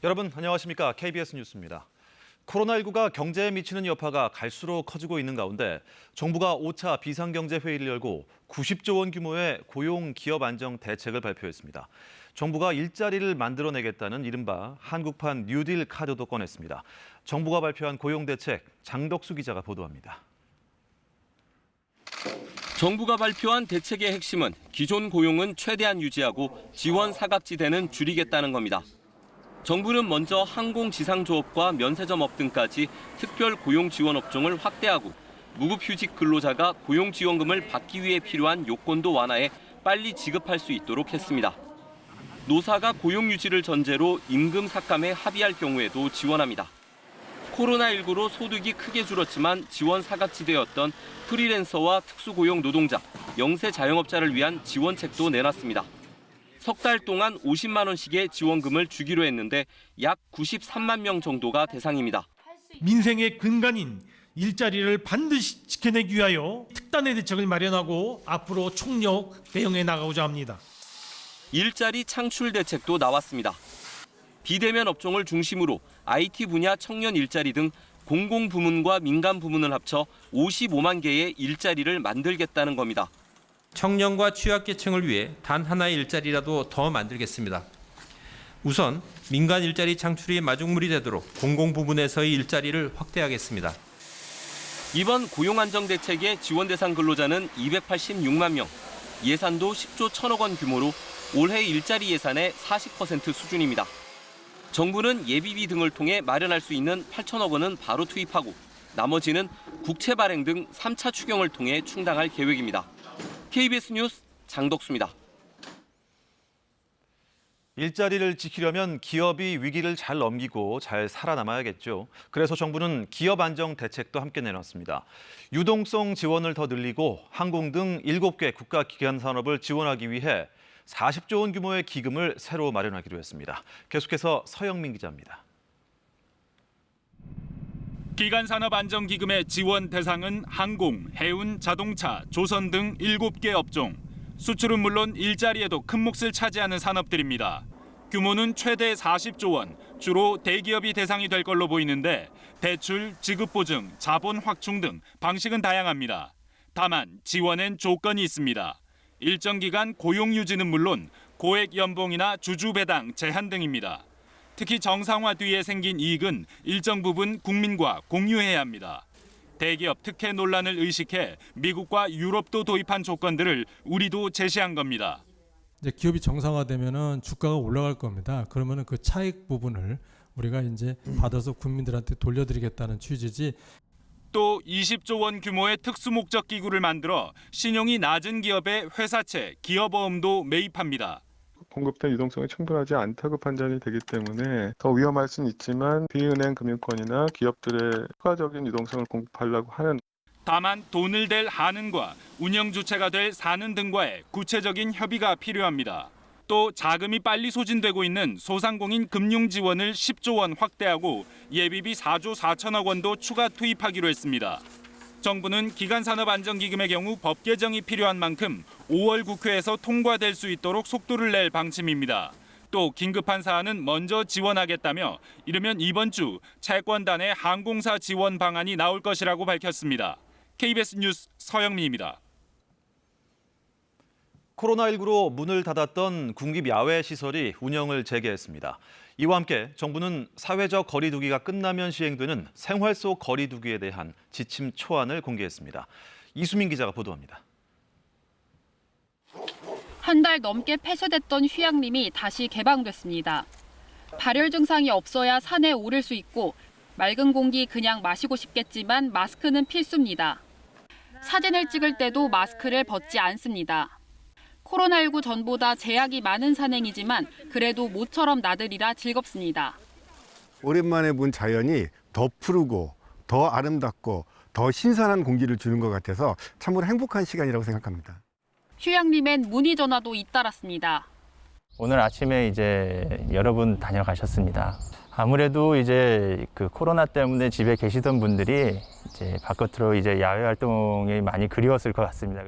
여러분 안녕하십니까? KBS 뉴스입니다. 코로나19가 경제에 미치는 여파가 갈수록 커지고 있는 가운데 정부가 5차 비상경제회의를 열고 90조 원 규모의 고용 기업 안정 대책을 발표했습니다. 정부가 일자리를 만들어내겠다는 이른바 한국판 뉴딜 카드도 꺼냈습니다. 정부가 발표한 고용 대책, 장덕수 기자가 보도합니다. 정부가 발표한 대책의 핵심은 기존 고용은 최대한 유지하고 지원 사각지대는 줄이겠다는 겁니다. 정부는 먼저 항공지상조업과 면세점업 등까지 특별 고용 지원 업종을 확대하고 무급휴직 근로자가 고용지원금을 받기 위해 필요한 요건도 완화해 빨리 지급할 수 있도록 했습니다. 노사가 고용 유지를 전제로 임금 삭감에 합의할 경우에도 지원합니다. 코로나19로 소득이 크게 줄었지만 지원 사각지대였던 프리랜서와 특수고용 노동자, 영세 자영업자를 위한 지원책도 내놨습니다. 석 달 동안 50만 원씩의 지원금을 주기로 했는데 약 93만 명 정도가 대상입니다. 민생의 근간인 일자리를 반드시 지켜내기 위하여 특단의 대책을 마련하고 앞으로 총력 대응해 나가고자 합니다. 일자리 창출 대책도 나왔습니다. 비대면 업종을 중심으로 IT 분야 청년 일자리 등 공공부문과 민간 부문을 합쳐 55만 개의 일자리를 만들겠다는 겁니다. 청년과 취약계층을 위해 단 하나의 일자리라도 더 만들겠습니다. 우선 민간 일자리 창출이 마중물이 되도록 공공부문에서의 일자리를 확대하겠습니다. 이번 고용안정대책의 지원 대상 근로자는 286만 명, 예산도 10조 1천억 원 규모로 올해 일자리 예산의 40% 수준입니다. 정부는 예비비 등을 통해 마련할 수 있는 8천억 원은 바로 투입하고 나머지는 국채 발행 등 3차 추경을 통해 충당할 계획입니다. KBS 뉴스 장덕수입니다. 일자리를 지키려면 기업이 위기를 잘 넘기고 잘 살아남아야겠죠. 그래서 정부는 기업 안정 대책도 함께 내놨습니다. 유동성 지원을 더 늘리고 항공 등 7개 국가 기관 산업을 지원하기 위해 40조 원 규모의 기금을 새로 마련하기로 했습니다. 계속해서 서영민 기자입니다. 기간산업안정기금의 지원 대상은 항공, 해운, 자동차, 조선 등 7개 업종. 수출은 물론 일자리에도 큰 몫을 차지하는 산업들입니다. 규모는 최대 40조 원, 주로 대기업이 대상이 될 걸로 보이는데 대출, 지급보증, 자본 확충 등 방식은 다양합니다. 다만 지원엔 조건이 있습니다. 일정 기간 고용 유지는 물론 고액 연봉이나 주주 배당 제한 등입니다. 특히 정상화 뒤에 생긴 이익은 일정 부분 국민과 공유해야 합니다. 대기업 특혜 논란을 의식해 미국과 유럽도 도입한 조건들을 우리도 제시한 겁니다. 이제 기업이 정상화되면은 주가가 올라갈 겁니다. 그러면은 그 차익 부분을 우리가 이제 받아서 국민들한테 돌려드리겠다는 취지지. 또 20조 원 규모의 특수목적 기구를 만들어 신용이 낮은 기업의 회사채, 기업어음도 매입합니다. 공급된 유동성이 충분하지 않다고 판단이 되기 때문에 더 위험할 수는 있지만 비은행 금융권이나 기업들의 추가적인 유동성을 공급하려고 하는. 다만 돈을 댈 하는과 운영 주체가 될 사는 등과의 구체적인 협의가 필요합니다. 또 자금이 빨리 소진되고 있는 소상공인 금융 지원을 10조 원 확대하고 예비비 4조 4천억 원도 추가 투입하기로 했습니다. 정부는 기간산업안정기금의 경우 법 개정이 필요한 만큼 5월 국회에서 통과될 수 있도록 속도를 낼 방침입니다. 또 긴급한 사안은 먼저 지원하겠다며 이르면 이번 주 채권단의 항공사 지원 방안이 나올 것이라고 밝혔습니다. KBS 뉴스 서영민입니다. 코로나19로 문을 닫았던 국립 야외 시설이 운영을 재개했습니다. 이와 함께 정부는 사회적 거리 두기가 끝나면 시행되는 생활 속 거리 두기에 대한 지침 초안을 공개했습니다. 이수민 기자가 보도합니다. 한 달 넘게 폐쇄됐던 휴양림이 다시 개방됐습니다. 발열 증상이 없어야 산에 오를 수 있고 맑은 공기 그냥 마시고 싶겠지만 마스크는 필수입니다. 사진을 찍을 때도 마스크를 벗지 않습니다. 코로나19 전보다 제약이 많은 산행이지만 그래도 모처럼 나들이라 즐겁습니다. 오랜만에 본 자연이 더 푸르고 더 아름답고 더 신선한 공기를 주는 것 같아서 참으로 행복한 시간이라고 생각합니다. 휴양림엔 문의 전화도 잇따랐습니다. 오늘 아침에 이제 여러 분 다녀가셨습니다. 아무래도 이제 그 코로나 때문에 집에 계시던 분들이 이제 바깥으로 이제 야외 활동이 많이 그리웠을 것 같습니다.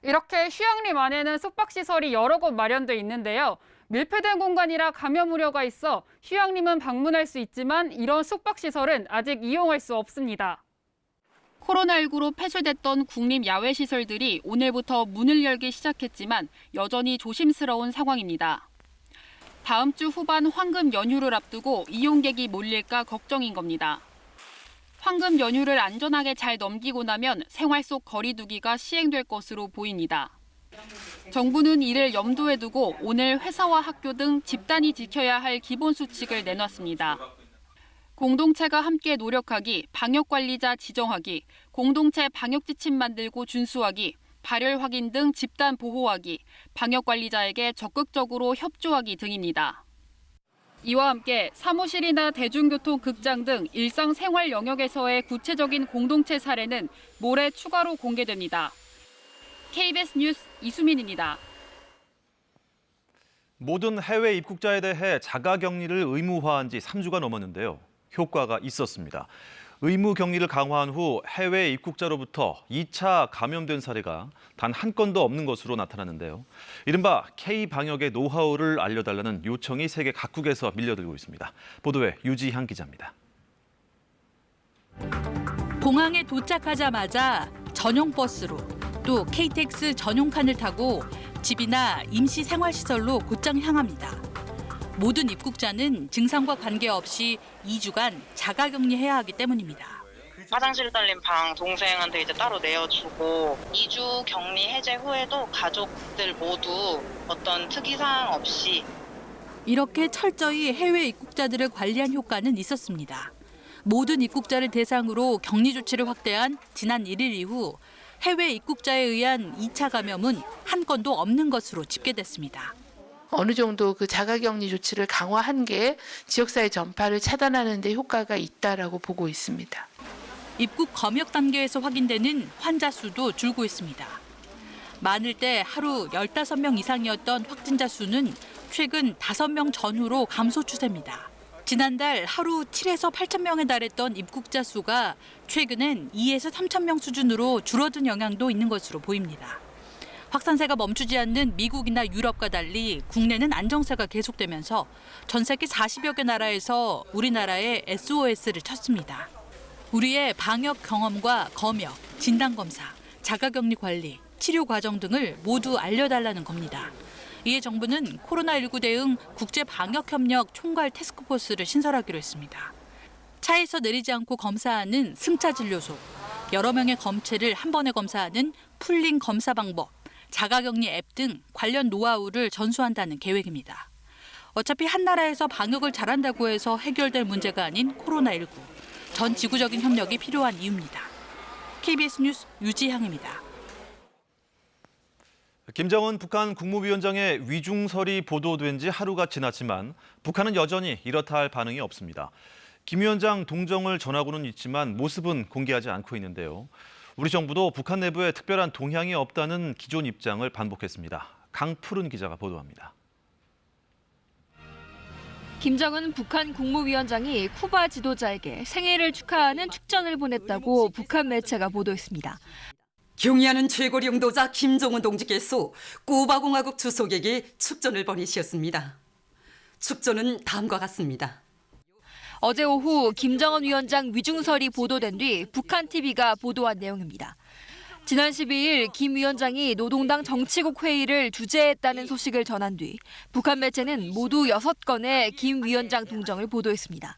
이렇게 휴양림 안에는 숙박시설이 여러 곳 마련돼 있는데요. 밀폐된 공간이라 감염 우려가 있어 휴양림은 방문할 수 있지만 이런 숙박시설은 아직 이용할 수 없습니다. 코로나19로 폐쇄됐던 국립 야외시설들이 오늘부터 문을 열기 시작했지만 여전히 조심스러운 상황입니다. 다음 주 후반 황금 연휴를 앞두고 이용객이 몰릴까 걱정인 겁니다. 황금 연휴를 안전하게 잘 넘기고 나면 생활 속 거리 두기가 시행될 것으로 보입니다. 정부는 이를 염두에 두고 오늘 회사와 학교 등 집단이 지켜야 할 기본 수칙을 내놨습니다. 공동체가 함께 노력하기, 방역관리자 지정하기, 공동체 방역지침 만들고 준수하기, 발열 확인 등 집단 보호하기, 방역관리자에게 적극적으로 협조하기 등입니다. 이와 함께 사무실이나 대중교통, 극장 등 일상생활 영역에서의 구체적인 공동체 사례는 모레 추가로 공개됩니다. KBS 뉴스 이수민입니다. 모든 해외 입국자에 대해 자가격리를 의무화한 지 3주가 넘었는데요. 효과가 있었습니다. 의무 격리를 강화한 후 해외 입국자로부터 2차 감염된 사례가 단 한 건도 없는 것으로 나타났는데요. 이른바 K-방역의 노하우를 알려달라는 요청이 세계 각국에서 밀려들고 있습니다. 보도에 유지향 기자입니다. 공항에 도착하자마자 전용 버스로 또 KTX 전용 칸을 타고 집이나 임시 생활시설로 곧장 향합니다. 모든 입국자는 증상과 관계없이 2주간 자가격리해야 하기 때문입니다. 화장실 딸린 방 동생한테 이제 따로 내어주고 2주 격리 해제 후에도 가족들 모두 어떤 특이사항 없이 이렇게 철저히 해외 입국자들을 관리한 효과는 있었습니다. 모든 입국자를 대상으로 격리 조치를 확대한 지난 1일 이후 해외 입국자에 의한 2차 감염은 한 건도 없는 것으로 집계됐습니다. 어느 정도 그 자가격리 조치를 강화한 게 지역사회 전파를 차단하는 데 효과가 있다라고 보고 있습니다. 입국 검역 단계에서 확인되는 환자 수도 줄고 있습니다. 많을 때 하루 15명 이상이었던 확진자 수는 최근 5명 전후로 감소 추세입니다. 지난달 하루 7에서 8천 명에 달했던 입국자 수가 최근엔 2에서 3천 명 수준으로 줄어든 영향도 있는 것으로 보입니다. 확산세가 멈추지 않는 미국이나 유럽과 달리 국내는 안정세가 계속되면서 전 세계 40여 개 나라에서 우리나라에 SOS를 쳤습니다. 우리의 방역 경험과 검역, 진단검사, 자가격리 관리, 치료 과정 등을 모두 알려달라는 겁니다. 이에 정부는 코로나19 대응 국제방역협력 총괄 태스크포스를 신설하기로 했습니다. 차에서 내리지 않고 검사하는 승차진료소, 여러 명의 검체를 한 번에 검사하는 풀링 검사 방법, 자가격리 앱 등 관련 노하우를 전수한다는 계획입니다. 어차피 한 나라에서 방역을 잘한다고 해서 해결될 문제가 아닌 코로나19. 전 지구적인 협력이 필요한 이유입니다. KBS 뉴스 유지향입니다. 김정은 북한 국무위원장의 위중설이 보도된 지 하루가 지났지만 북한은 여전히 이렇다 할 반응이 없습니다. 김 위원장 동정을 전하고는 있지만 모습은 공개하지 않고 있는데요. 우리 정부도 북한 내부에 특별한 동향이 없다는 기존 입장을 반복했습니다. 강푸른 기자가 보도합니다. 김정은 북한 국무위원장이 쿠바 지도자에게 생일을 축하하는 축전을 보냈다고 북한 매체가 보도했습니다. 경의하는 최고領導자 김정은 동지께서 쿠바공화국 주석에게 축전을 벌이셨습니다. 축전은 다음과 같습니다. 어제 오후 김정은 위원장 위중설이 보도된 뒤 북한 TV가 보도한 내용입니다. 지난 12일 김 위원장이 노동당 정치국 회의를 주재했다는 소식을 전한 뒤 북한 매체는 모두 6건의 김 위원장 동정을 보도했습니다.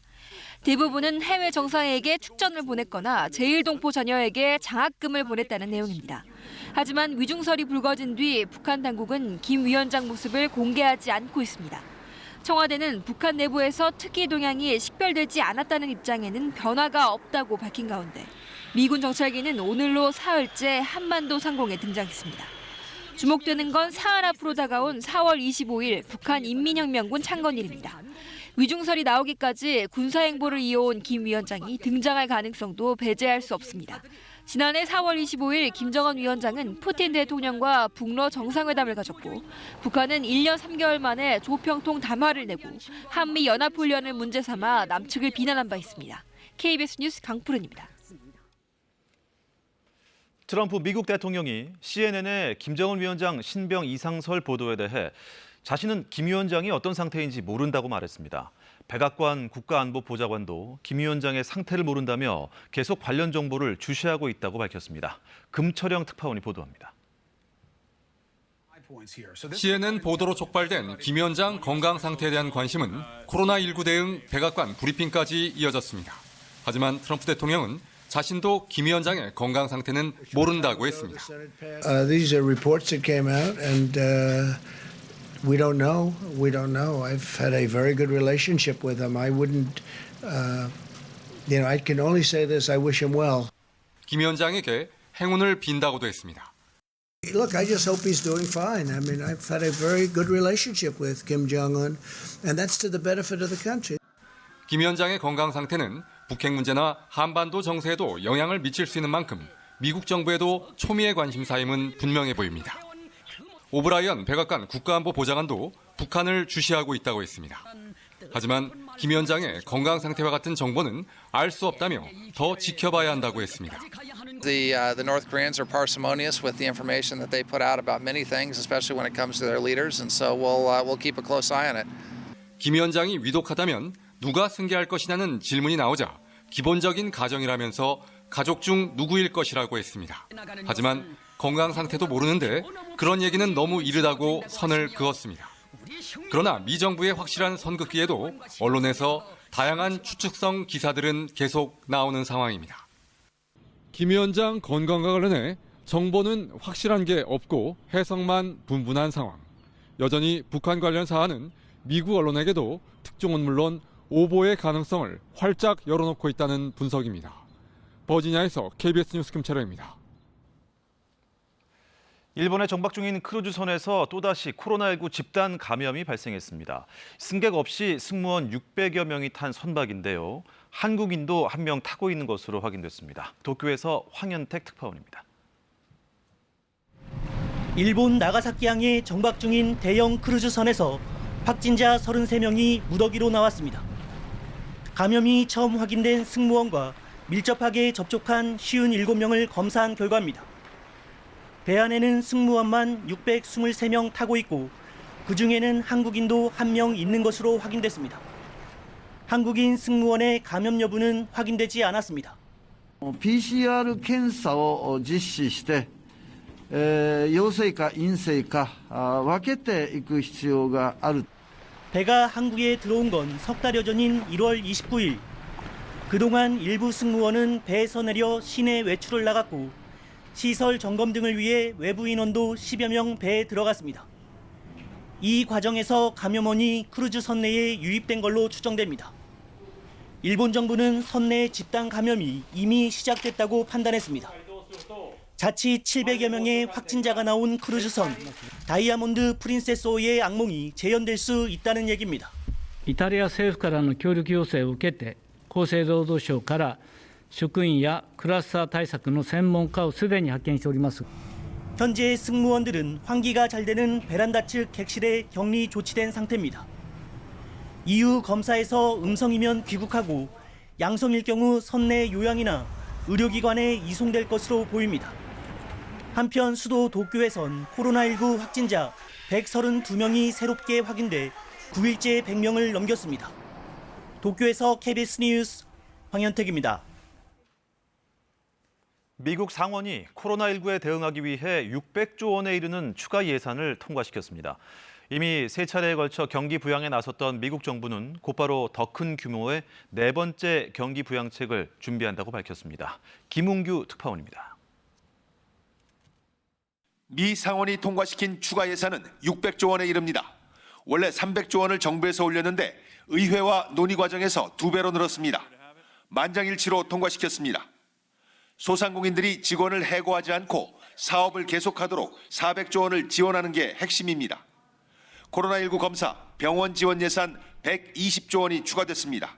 대부분은 해외 정상에게 축전을 보냈거나 제1동포 자녀에게 장학금을 보냈다는 내용입니다. 하지만 위중설이 불거진 뒤 북한 당국은 김 위원장 모습을 공개하지 않고 있습니다. 청와대는 북한 내부에서 특이 동향이 식별되지 않았다는 입장에는 변화가 없다고 밝힌 가운데 미군 정찰기는 오늘로 사흘째 한반도 상공에 등장했습니다. 주목되는 건 사흘 앞으로 다가온 4월 25일 북한 인민혁명군 창건일입니다. 위중설이 나오기까지 군사행보를 이어온 김 위원장이 등장할 가능성도 배제할 수 없습니다. 지난해 4월 25일 김정은 위원장은 푸틴 대통령과 북러 정상회담을 가졌고 북한은 1년 3개월 만에 조평통 담화를 내고 한미 연합훈련을 문제 삼아 남측을 비난한 바 있습니다. KBS 뉴스 강푸른입니다. 트럼프 미국 대통령이 CNN의 김정은 위원장 신병 이상설 보도에 대해 자신은 김 위원장이 어떤 상태인지 모른다고 말했습니다. 백악관 국가안보보좌관도 김 위원장의 상태를 모른다며 계속 관련 정보를 주시하고 있다고 밝혔습니다. 금철영 특파원이 보도합니다. CNN 보도로 촉발된 김 위원장 건강 상태에 대한 관심은 코로나19 대응 백악관 브리핑까지 이어졌습니다. 하지만 트럼프 대통령은 자신도 김 위원장의 건강 상태는 모른다고 했습니다. These are reports that came out, and we don't know. We don't know. I've had a very good relationship with him. I wouldn't, I can only say this. I wish him well. 김 위원장에게 행운을 빈다고도 했습니다. Look, I just hope he's doing fine. I mean, I've had a very good relationship with Kim Jong-un, and that's to the benefit of the country. 김 위원장의 건강 상태는 북핵 문제나 한반도 정세에도 영향을 미칠 수 있는 만큼 미국 정부에도 초미의 관심사임은 분명해 보입니다. 오브라이언 백악관 국가안보보좌관도 북한을 주시하고 있다고 했습니다. 하지만 김 위원장의 건강 상태와 같은 정보는 알 수 없다며 더 지켜봐야 한다고 했습니다. The North Koreans are parsimonious with the information that they put out about many things, especially when it comes to their leaders, and so we'll keep a close eye on it. 김 위원장이 위독하다면 누가 승계할 것이냐는 질문이 나오자 기본적인 가정이라면서 가족 중 누구일 것이라고 했습니다. 하지만 건강 상태도 모르는데 그런 얘기는 너무 이르다고 선을 그었습니다. 그러나 미 정부의 확실한 선긋기에도 언론에서 다양한 추측성 기사들은 계속 나오는 상황입니다. 김 위원장 건강과 관련해 정보는 확실한 게 없고 해석만 분분한 상황. 여전히 북한 관련 사안은 미국 언론에게도 특종은 물론 오보의 가능성을 활짝 열어놓고 있다는 분석입니다. 버지니아에서 KBS 뉴스 김철영입니다. 일본에 정박 중인 크루즈선에서 또다시 코로나19 집단 감염이 발생했습니다. 승객 없이 승무원 600여 명이 탄 선박인데요. 한국인도 한 명 타고 있는 것으로 확인됐습니다. 도쿄에서 황현택 특파원입니다. 일본 나가사키항에 정박 중인 대형 크루즈선에서 확진자 33명이 무더기로 나왔습니다. 감염이 처음 확인된 승무원과 밀접하게 접촉한 57명을 검사한 결과입니다. 배 안에는 승무원만 623명 타고 있고 그중에는 한국인도 1명 있는 것으로 확인됐습니다. 한국인 승무원의 감염 여부는 확인되지 않았습니다. PCR検査を実施して、陽性か陰性か分けていく必要がある。 배가 한국에 들어온 건 석 달여 전인 1월 29일. 그동안 일부 승무원은 배에서 내려 시내 외출을 나갔고 시설 점검 등을 위해 외부 인원도 10여 명 배에 들어갔습니다. 이 과정에서 감염원이 크루즈 선내에 유입된 걸로 추정됩니다. 일본 정부는 선내 집단 감염이 이미 시작됐다고 판단했습니다. 자칫 700여 명의 확진자가 나온 크루즈선 다이아몬드 프린세스호의 악몽이 재현될 수 있다는 얘기입니다. イタリア政府からの協力要請を受けて厚生労働省から職員やクラスター対策の専門家をすでに派遣しております。 현재 승무원들은 환기가 잘 되는 베란다 측 객실에 격리 조치된 상태입니다. 이후 검사에서 음성이면 귀국하고 양성일 경우 선내 요양이나 의료기관에 이송될 것으로 보입니다. 한편 수도 도쿄에선 코로나19 확진자 132명이 새롭게 확인돼 9일째 100명을 넘겼습니다. 도쿄에서 KBS 뉴스 황현택입니다. 미국 상원이 코로나19에 대응하기 위해 600조 원에 이르는 추가 예산을 통과시켰습니다. 이미 세 차례에 걸쳐 경기 부양에 나섰던 미국 정부는 곧바로 더 큰 규모의 네 번째 경기 부양책을 준비한다고 밝혔습니다. 김웅규 특파원입니다. 미 상원이 통과시킨 추가 예산은 600조 원에 이릅니다. 원래 300조 원을 정부에서 올렸는데 의회와 논의 과정에서 2배로 늘었습니다. 만장일치로 통과시켰습니다. 소상공인들이 직원을 해고하지 않고 사업을 계속하도록 400조 원을 지원하는 게 핵심입니다. 코로나19 검사, 병원 지원 예산 120조 원이 추가됐습니다.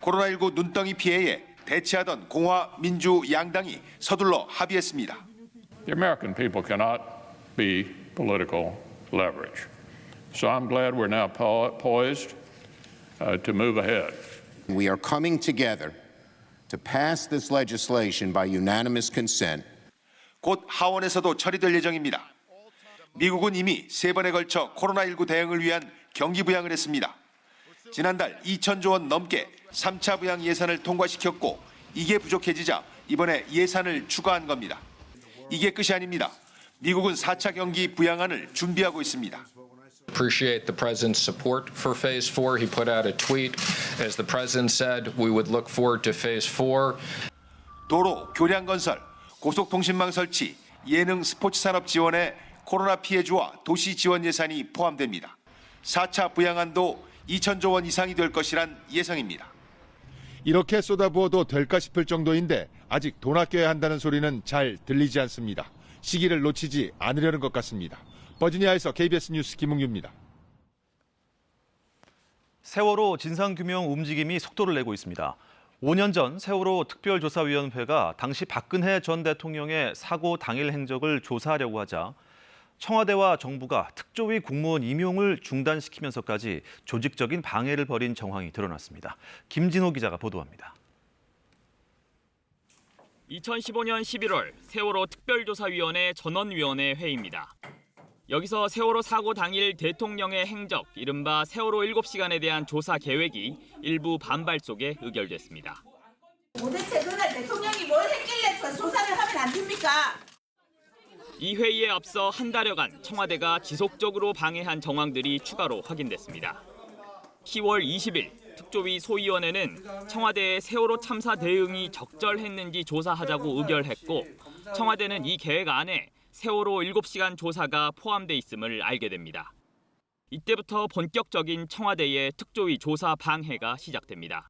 코로나19 눈덩이 피해에 대치하던 공화, 민주 양당이 서둘러 합의했습니다. The American people cannot be political leverage. So I'm glad we're now poised to move ahead. We are coming together to pass this legislation by unanimous consent. 곧 하원에서도 처리될 예정입니다. 미국은 이미 3번에 걸쳐 코로나19 대응을 위한 경기 부양을 했습니다. 지난달 2천조 원 넘게 3차 부양 예산을 통과시켰고 이게 부족해지자 이번에 예산을 추가한 겁니다. 이게 끝이 아닙니다. 미국은 4차 경기 부양안을 준비하고 있습니다. Appreciate the president's support for phase 4. He put out a tweet. As the president said, we would look forward to phase 4. 도로, 교량 건설, 고속통신망 설치, 예능 스포츠 산업 지원에 코로나 피해주와 도시 지원 예산이 포함됩니다. 4차 부양안도 2천조 원 이상이 될 것이란 예상입니다. 이렇게 쏟아부어도 될까 싶을 정도인데 아직 돈 아껴야 한다는 소리는 잘 들리지 않습니다. 시기를 놓치지 않으려는 것 같습니다. 버지니아에서 KBS 뉴스 김웅규입니다. 세월호 진상규명 움직임이 속도를 내고 있습니다. 5년 전 세월호 특별조사위원회가 당시 박근혜 전 대통령의 사고 당일 행적을 조사하려고 하자 청와대와 정부가 특조위 공무원 임용을 중단시키면서까지 조직적인 방해를 벌인 정황이 드러났습니다. 김진호 기자가 보도합니다. 2015년 11월 세월호 특별조사위원회 전원위원회 회의입니다. 여기서 세월호 사고 당일 대통령의 행적, 이른바 세월호 7시간에 대한 조사 계획이 일부 반발 속에 의결됐습니다. 도대체 그날 대통령이 뭘 했길래 조사를 하면 안 됩니까? 이 회의에 앞서 한 달여간 청와대가 지속적으로 방해한 정황들이 추가로 확인됐습니다. 10월 20일 특조위 소위원회는 청와대의 세월호 참사 대응이 적절했는지 조사하자고 의결했고 청와대는 이 계획 안에 세월호 7시간 조사가 포함돼 있음을 알게 됩니다. 이때부터 본격적인 청와대의 특조위 조사 방해가 시작됩니다.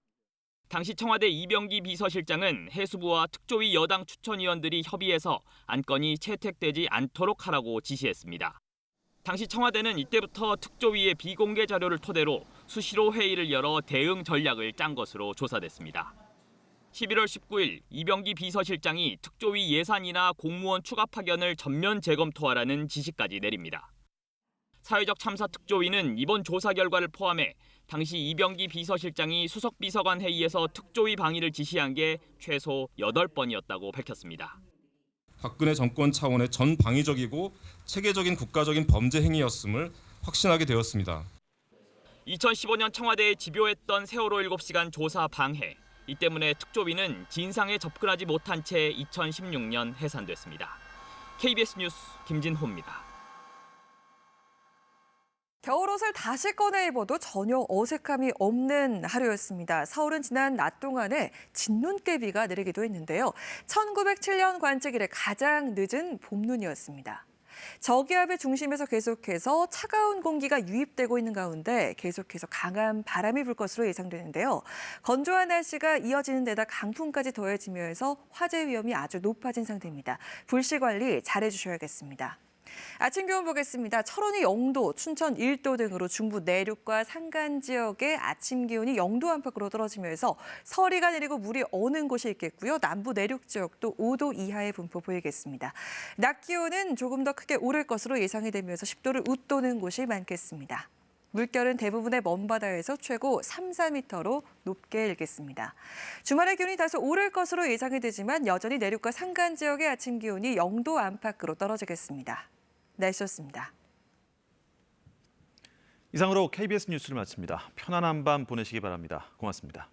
당시 청와대 이병기 비서실장은 해수부와 특조위 여당 추천위원들이 협의해서 안건이 채택되지 않도록 하라고 지시했습니다. 당시 청와대는 이때부터 특조위의 비공개 자료를 토대로 수시로 회의를 열어 대응 전략을 짠 것으로 조사됐습니다. 11월 19일 이병기 비서실장이 특조위 예산이나 공무원 추가 파견을 전면 재검토하라는 지시까지 내립니다. 사회적 참사 특조위는 이번 조사 결과를 포함해 당시 이병기 비서실장이 수석비서관 회의에서 특조위 방위를 지시한 게 최소 8번이었다고 밝혔습니다. 박근혜 정권 차원의 전방위적이고 체계적인 국가적인 범죄 행위였음을 확신하게 되었습니다. 2015년 청와대에 집요했던 세월호 7시간 조사 방해. 이 때문에 특조위는 진상에 접근하지 못한 채 2016년 해산됐습니다. KBS 뉴스 김진호입니다. 겨울옷을 다시 꺼내 입어도 전혀 어색함이 없는 하루였습니다. 서울은 지난 낮 동안에 진눈깨비가 내리기도 했는데요. 1907년 관측 이래 가장 늦은 봄눈이었습니다. 저기압의 중심에서 계속해서 차가운 공기가 유입되고 있는 가운데 계속해서 강한 바람이 불 것으로 예상되는데요. 건조한 날씨가 이어지는 데다 강풍까지 더해지면서 화재 위험이 아주 높아진 상태입니다. 불씨 관리 잘해주셔야겠습니다. 아침 기온 보겠습니다. 철원이 0도, 춘천 1도 등으로 중부 내륙과 산간 지역의 아침 기온이 0도 안팎으로 떨어지면서 서리가 내리고 물이 어는 곳이 있겠고요. 남부 내륙 지역도 5도 이하의 분포 보이겠습니다. 낮 기온은 조금 더 크게 오를 것으로 예상이 되면서 10도를 웃도는 곳이 많겠습니다. 물결은 대부분의 먼바다에서 최고 3, 4m로 높게 일겠습니다. 주말의 기온이 다소 오를 것으로 예상이 되지만 여전히 내륙과 산간 지역의 아침 기온이 0도 안팎으로 떨어지겠습니다. 날씨였습니다. 이상으로 KBS 뉴스를 마칩니다. 편안한 밤 보내시기 바랍니다. 고맙습니다.